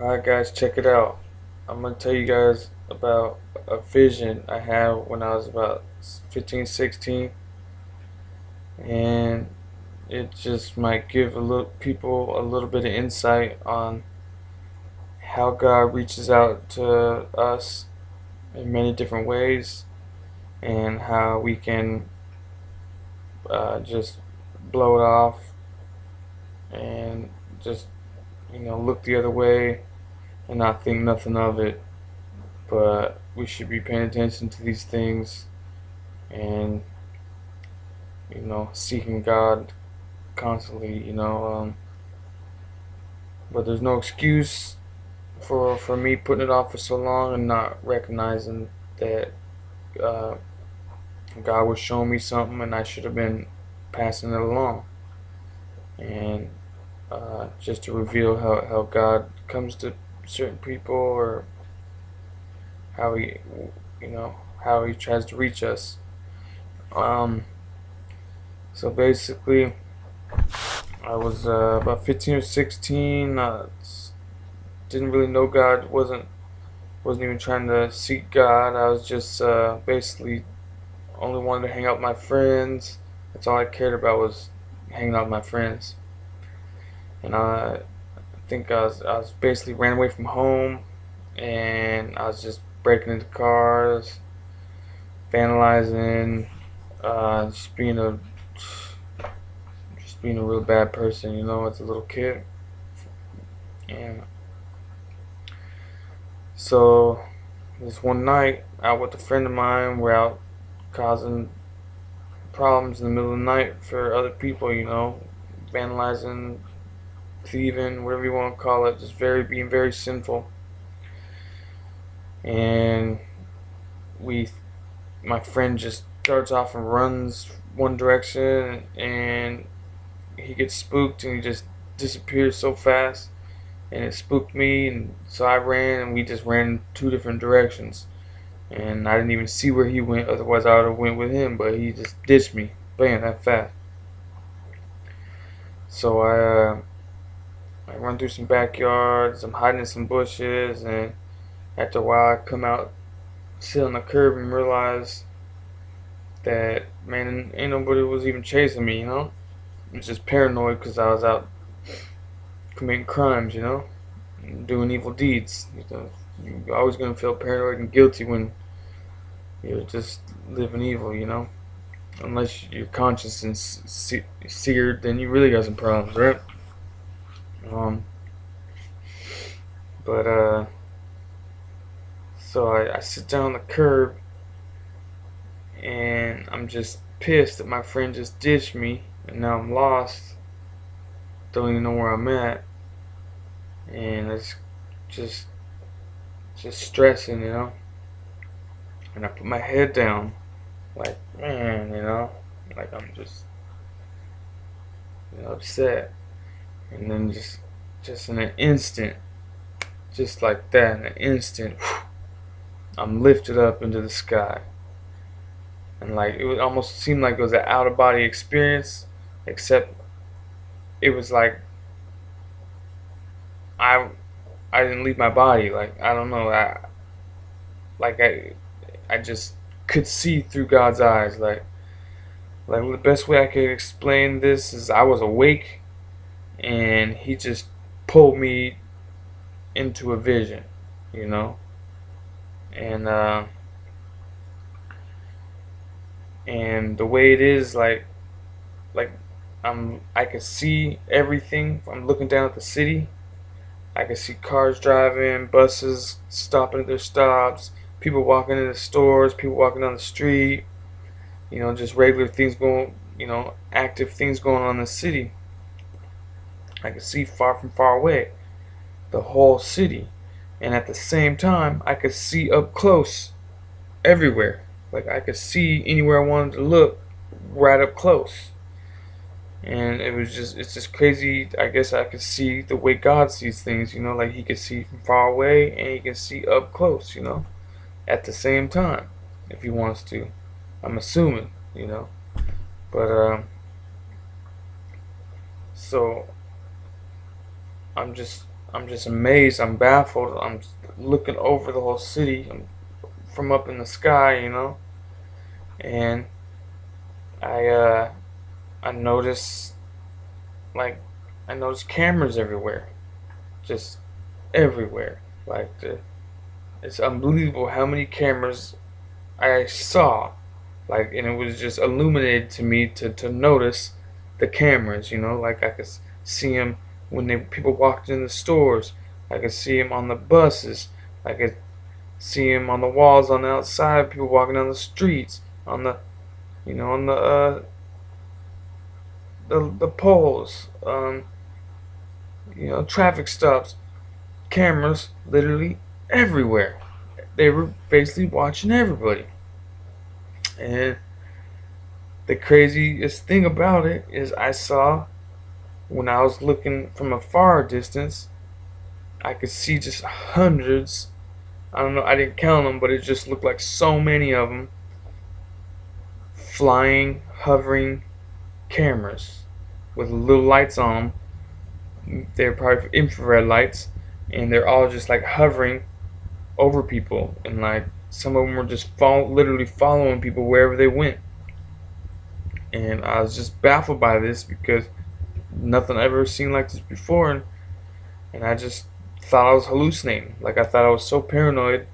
Alright guys, check it out. I'm gonna tell you guys about a vision I had when I was about 15, 16, and it just might give a little people a little bit of insight on how God reaches out to us in many different ways, and how we can just blow it off and just look the other way and not think nothing of it. But we should be paying attention to these things and seeking God constantly. But there's no excuse for me putting it off for so long and not recognizing that uh, God was showing me something and I should have been passing it along. And just to reveal how God comes to certain people, or how he how he tries to reach us. Um, so basically, I was about 15 or 16. Didn't really know God. Wasn't even trying to seek God. I was just basically only wanted to hang out with my friends. That's all I cared about, was hanging out with my friends. And I think I was basically ran away from home, and I was just breaking into cars, vandalizing, just being a real bad person, as a little kid. And so this one night, out with a friend of mine, we're out causing problems in the middle of the night for other people, vandalizing, thieving, whatever you want to call it, just being very sinful. And we, my friend just starts off and runs one direction, and he gets spooked and he just disappears so fast, and it spooked me, and so I ran, and we just ran two different directions, and I didn't even see where he went. Otherwise I would have went with him, but he just ditched me, bam, that fast. So I run through some backyards, I'm hiding in some bushes, and after a while I come out, sit on the curb, and realize that, man, ain't nobody was even chasing me. I was just paranoid because I was out committing crimes, doing evil deeds. You're always gonna feel paranoid and guilty when you're just living evil, Unless your conscience is seared, then you really got some problems, right? Um, but so I sit down on the curb, and I'm just pissed that my friend just ditched me, and now I'm lost. Don't even know where I'm at, and it's just stressing, And I put my head down, like, man, like I'm just upset, and then just in an instant, just like that, in an instant, I'm lifted up into the sky, and like it would almost seem like it was an out of body experience, except it was like I I didn't leave my body. Like, I don't know, like I just could see through God's eyes. Like the best way I could explain this is I was awake, and He just pulled me into a vision, you know, and the way it is, like I could see everything. I'm looking down at the city. I could see cars driving, buses stopping at their stops, people walking in the stores, people walking down the street, just regular things going, active things going on in the city. I could see far from far away the whole city. And at the same time, I could see up close everywhere. Like, I could see anywhere I wanted to look right up close. And it's just crazy. I guess I could see the way God sees things, like He could see from far away and He can see up close, at the same time, if He wants to. I'm assuming, But, so, I'm just, I'm just amazed. I'm baffled. I'm looking over the whole city from up in the sky, and I uh, I noticed like I noticed cameras everywhere, just everywhere. It's unbelievable how many cameras I saw, and it was just illuminated to me to notice the cameras. Like I could see them when people walked in the stores. I could see them on the buses. I could see them on the walls on the outside. People walking down the streets on the poles. Traffic stops. Cameras literally everywhere. They were basically watching everybody. And the craziest thing about it is I saw when I was looking from a far distance, I could see just hundreds. I don't know, I didn't count them, but it just looked like so many of them flying, hovering cameras with little lights on them. They're probably infrared lights, and they're all just like hovering over people, and like some of them were just literally following people wherever they went. And I was just baffled by this because nothing I ever seen like this before, and I just thought I was hallucinating. Like I thought I was so paranoid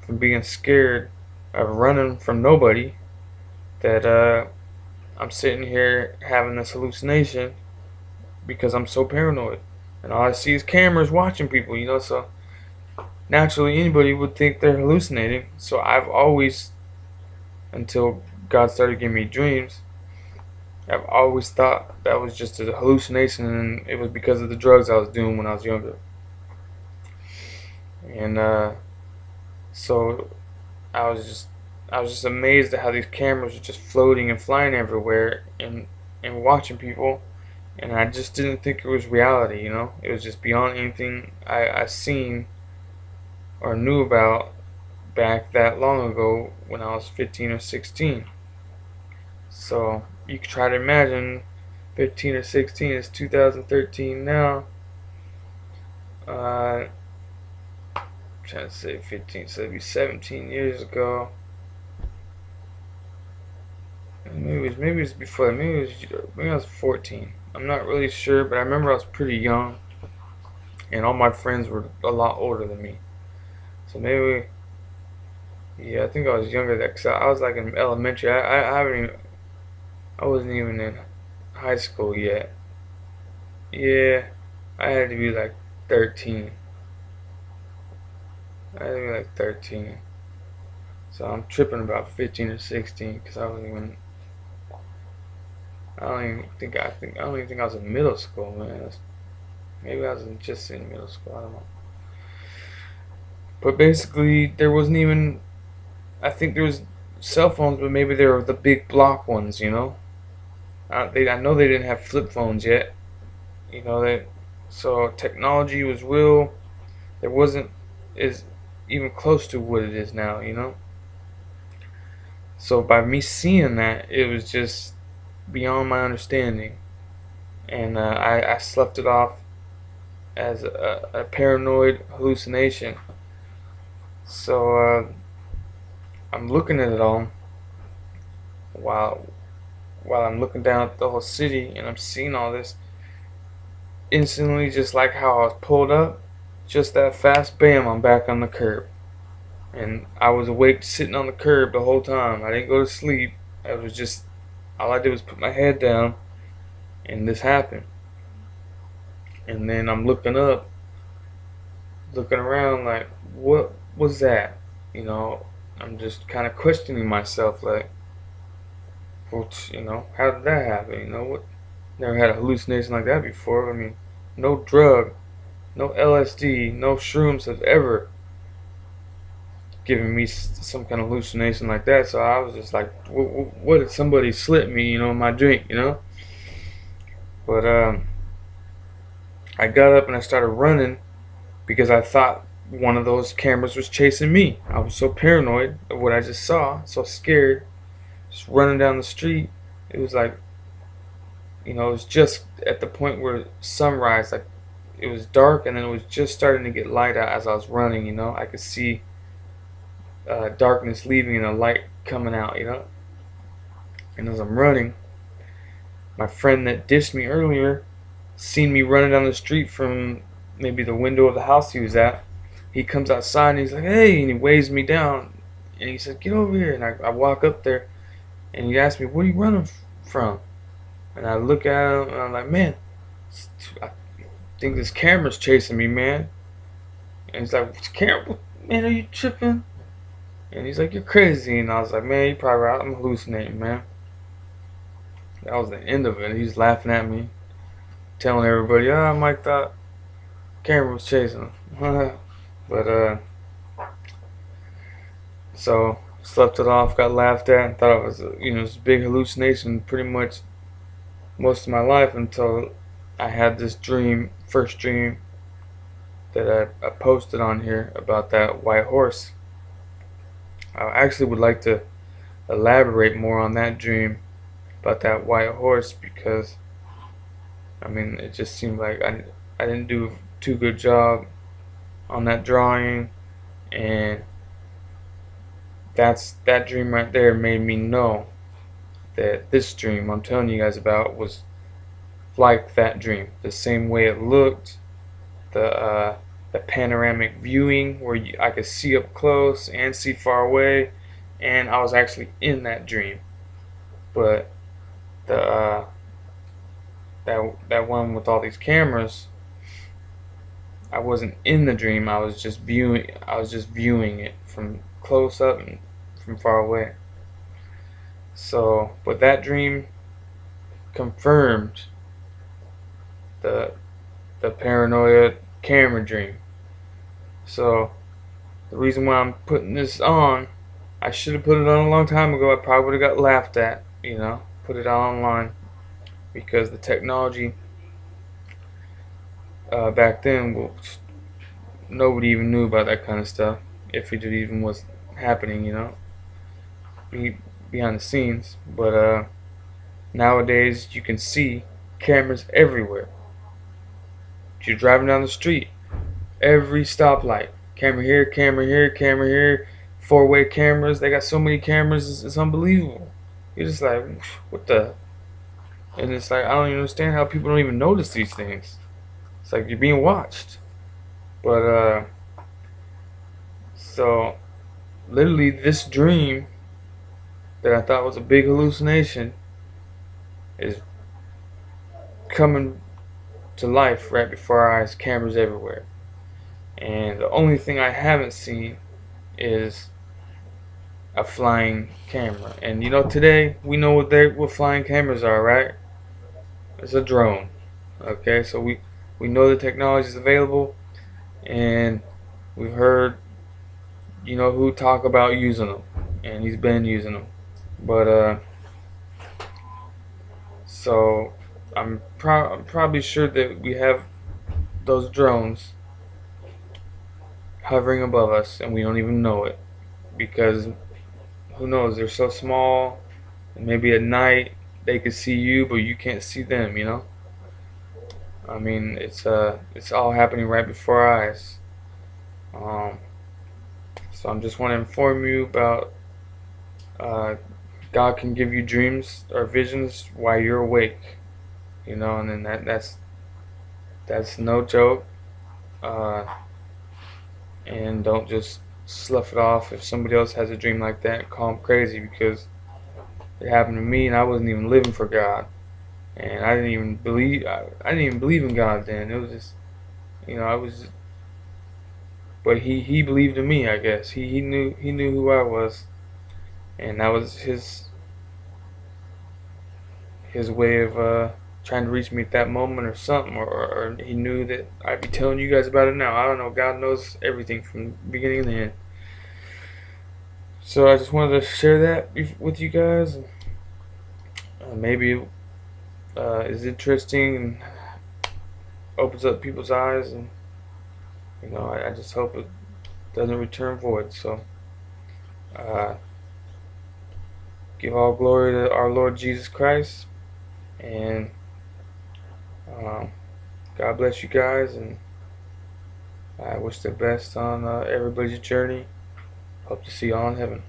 from being scared of running from nobody that I'm sitting here having this hallucination because I'm so paranoid, and all I see is cameras watching people. So naturally anybody would think they're hallucinating. So I've always, until God started giving me dreams, I've always thought that was just a hallucination, and it was because of the drugs I was doing when I was younger. And so I was just amazed at how these cameras were just floating and flying everywhere and watching people, and I just didn't think it was reality. It was just beyond anything I seen or knew about back that long ago when I was 15 or 16. So you can try to imagine 15 or 16 is 2013 now. I'm trying to say 15, so it'd be 17 years ago. Maybe it was before that. Maybe I was 14. I'm not really sure, but I remember I was pretty young, and all my friends were a lot older than me. So maybe, yeah, I think I was younger than that, because I was like in elementary. I wasn't even in high school yet. Yeah, I had to be like 13. I had to be like 13. So I'm tripping about 15 or 16 because I wasn't even. I don't even think I was in middle school, man. Maybe I was just in middle school. I don't know. But basically, there wasn't even. I think there was cell phones, but maybe they were the big block ones. I know they didn't have flip phones yet. That. So technology was real. There wasn't is even close to what it is now. So by me seeing that, it was just beyond my understanding, and I slept it off as a paranoid hallucination. So I'm looking at it all while I'm looking down at the whole city, and I'm seeing all this. Instantly, just like how I was pulled up, just that fast, bam, I'm back on the curb. And I was awake sitting on the curb the whole time. I didn't go to sleep. I was just, all I did was put my head down, and this happened. And then I'm looking up, looking around like, what was that? I'm just kind of questioning myself, like, how did that happen? What? Never had a hallucination like that before. I mean, no drug, no LSD, no shrooms have ever given me some kind of hallucination like that. So I was just like, what did somebody slip me, in my drink? But I got up and I started running because I thought one of those cameras was chasing me. I was so paranoid of what I just saw, so scared, just running down the street. It was like, it was just at the point where sunrise, like it was dark, and then it was just starting to get light out as I was running. I could see darkness leaving and a light coming out. And as I'm running, my friend that dissed me earlier seen me running down the street from maybe the window of the house he was at. He comes outside and he's like, "Hey," and he waves me down. And he said, "Get over here." And I walk up there and he asked me, "What are you running from?" And I look at him and I'm like, "Man, I think this camera's chasing me, man." And he's like, "What's camera? Man, are you tripping?" And he's like, "You're crazy." And I was like, "Man, you probably right. I'm hallucinating, man." That was the end of it. He's laughing at me, telling everybody, Mike thought camera was chasing him. But, so slept it off, got laughed at, and thought it was, this big hallucination pretty much most of my life until I had this first dream that I posted on here about that white horse. I actually would like to elaborate more on that dream about that white horse because, it just seemed like I didn't do a too good job on that drawing, and that dream right there made me know that this dream I'm telling you guys about was like that dream. The same way it looked, the panoramic viewing where I could see up close and see far away, and I was actually in that dream. But the that one with all these cameras, I wasn't in the dream. I was just viewing. I was just viewing it from close up and from far away. So, but that dream confirmed the paranoia camera dream. So, the reason why I'm putting this on, I should have put it on a long time ago. I probably would have got laughed at, put it out online because the technology back then, nobody even knew about that kind of stuff. If it even was happening, behind the scenes. But nowadays, you can see cameras everywhere. If you're driving down the street, every stoplight, camera here, camera here, camera here, four-way cameras. They got so many cameras, it's unbelievable. You're just like, what the? And it's like, I don't even understand how people don't even notice these things. It's like you're being watched. But, so, literally this dream that I thought was a big hallucination is coming to life right before our eyes, cameras everywhere. And the only thing I haven't seen is a flying camera. And today we know what flying cameras are, right? It's a drone. Okay, so we know the technology is available, and we've heard who talk about using them, and he's been using them. But so I'm probably sure that we have those drones hovering above us, and we don't even know it because who knows? They're so small, and maybe at night they could see you, but you can't see them. It's all happening right before our eyes. So I'm just want to inform you about God can give you dreams or visions while you're awake, and then that's no joke. And don't just slough it off if somebody else has a dream like that and call them crazy because it happened to me and I wasn't even living for God, and I didn't even believe in God then. It was just I was, but he believed in me. I guess he knew who I was, and that was his way of trying to reach me at that moment or something, or he knew that I'd be telling you guys about it now. I don't know. God knows everything from the beginning to the end. So I just wanted to share that with you guys. Maybe is interesting and opens up people's eyes, and I just hope it doesn't return void. So give all glory to our Lord Jesus Christ, and God bless you guys, and I wish the best on everybody's journey. Hope to see y'all in heaven.